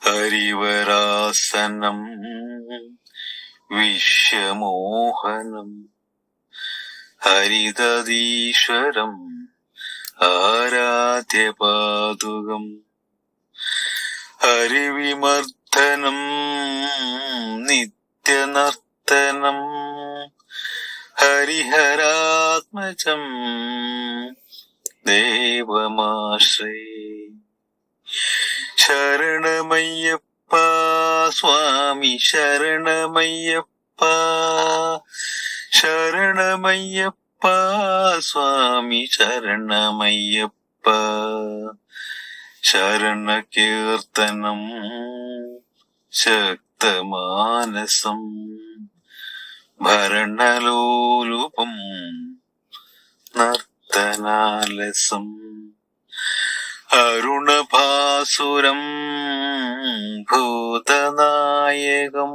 ഹരിവരാസനം വിശ്വമോഹനം ഹരിതദീശ്വരം ആരാധ്യപാദുകം ഹരിവിമർദ്ദനം നിത്യനർത്തനം ഹരിഹരാത്മജം ദേവമാശ്രയേ. ശരണമയ്യപ്പ സ്വാമി ശരണമയ്യപ്പ, ശരണമയ്യപ്പ സ്വാമി ശരണമയ്യപ്പ. ശരണകീർത്തനം ശക്തമാനസം ഭരണലോലുപം നർത്തനാലസം അരുണഭാസുരം ഭൂതനായകം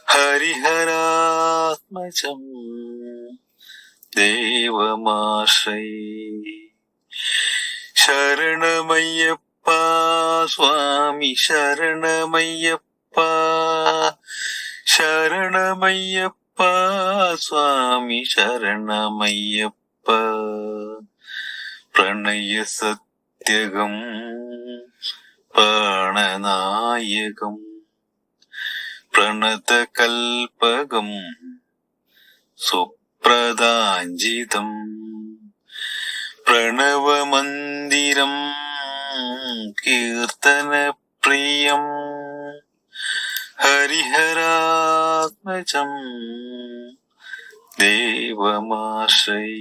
ഹരിഹരാത്മജം ദേവമാശ്രയേ. ശരണമയ്യപ്പ സ്വാമി ശരണമയ്യപ്പ, ശരണമയ്യപ്പ സ്വാമി ശരണമയ്യപ്പ. പ്രണയസത്യകം പ്രാണനായകം പ്രണതകൽപകം സുപ്രദാഞ്ജിതം പ്രണവമന്ദിരം കീർത്തനപ്രിയം ഹരിഹരാത്മജം ദേവമാശ്രയേ.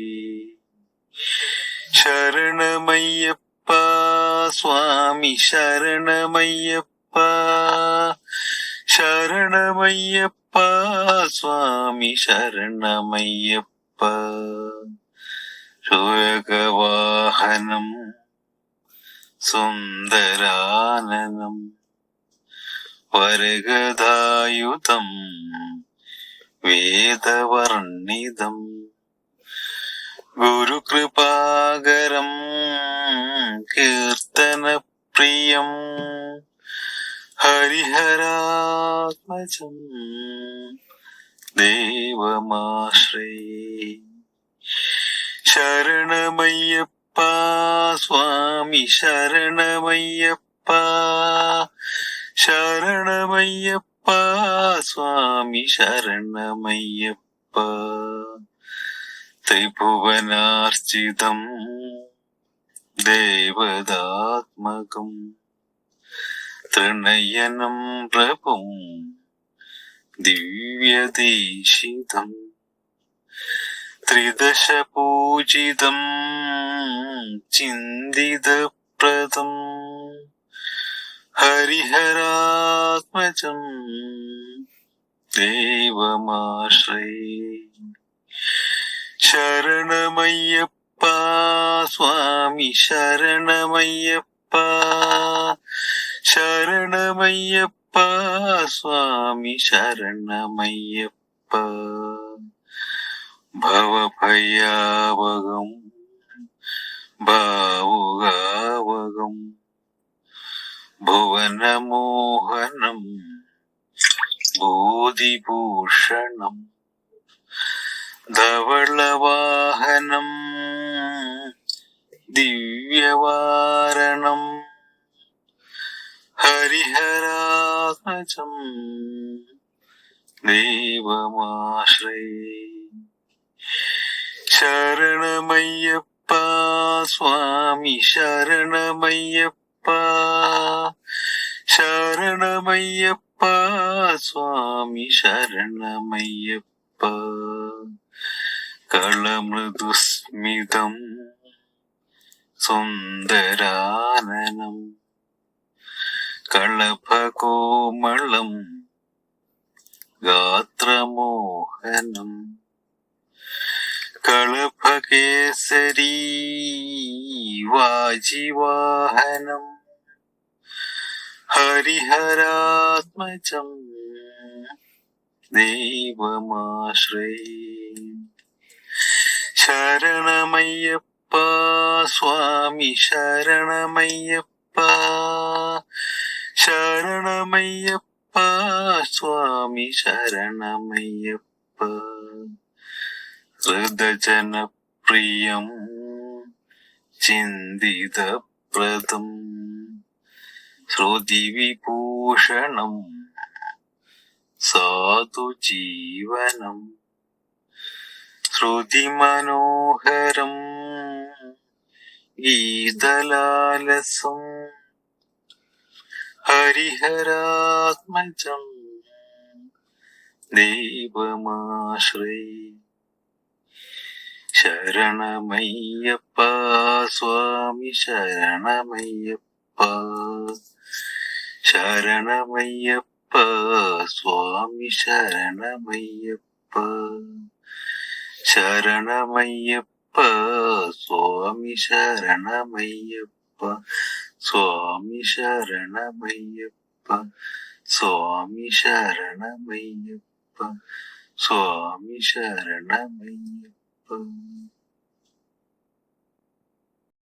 ശരണമയ്യപ്പ സ്വാമി ശരണമയ്യപ്പ, ശരണമയ്യപ്പ സ്വാമി ശരണമയ്യപ്പ. ശൂരകവാഹനം സുന്ദരാനനം വരഗദായുധം വേദവർണിതം ഗുരുകൃപാകരം കീർത്തനപ്രിയം ഹരിഹരാത്മജം ദേവമാശ്രയേ. ശരണമയ്യപ്പ സ്വാമി ശരണമയ്യപ്പ, ശരണമയ്യപ്പ സ്വാമി ശരണമയ്യപ്പ. ത്രിഭുവനാർച്ചിതം ദേവതാത്മകം ത്രിനയനം പ്രഭും ദിവ്യദേശിതം ത്രിദശപൂജിതം ചിന്തിതപ്രദം ഹരിഹരാത്മജം ദേവമാശ്രയേ. ശരണമയ്യപ്പ സ്വാമി ശരണമയ്യപ്പ, ശരണമയ്യപ്പ സ്വാമി ശരണമയ്യപ്പ. ഭവഭയാവകം ഭാവുകാവകം ഭുവനമോഹനം ബോധിഭൂഷണം ധവളവാഹനം ദിവ്യവാരണം ഹരിഹരാത്മജം ദേവമാശ്രയേ. ശരണമയ്യപ്പ സ്വാമി ശരണമയ്യപ്പ, ശരണമയ്യപ്പ സ്വാമി ശരണമയ്യപ്പ. കളമൃദുസ്മിതം സുന്ദരാനനം കളഭകോമളം ഗാത്രമോഹനം കളഭകേസരീ വാജിവാഹനം ഹരിഹരാത്മജം ദേവമാശ്രയേ. ശരണമയ്യപ്പ സ്വാമി ശരണമയ്യപ്പ, ശരണമയ്യപ്പ സ്വാമി ശരണമയ്യപ്പ ഹൃദജനപ്രിയം ചിന്തിതപ്രദം ശ്രുതിവിഭൂഷണം സാധുജീവനം ശ്രുതിമനോഹരം ഗീതലാലസം ഹരിഹരാത്മജം ദൈവമാശ്രയേ ശരണമയ്യപ്പ സ്വാമി ശരണമയ്യപ്പ ശരണമയ്യപ്പ സ്വാമി ശരണമയ്യപ്പ ശരണമയ്യപ്പ സ്വാമി ശരണമയ്യപ്പ സ്വാമി ശരണമയ്യപ്പ സ്വാമി ശരണമയ്യപ്പ സ്വാമി ശരണമയ്യപ്പ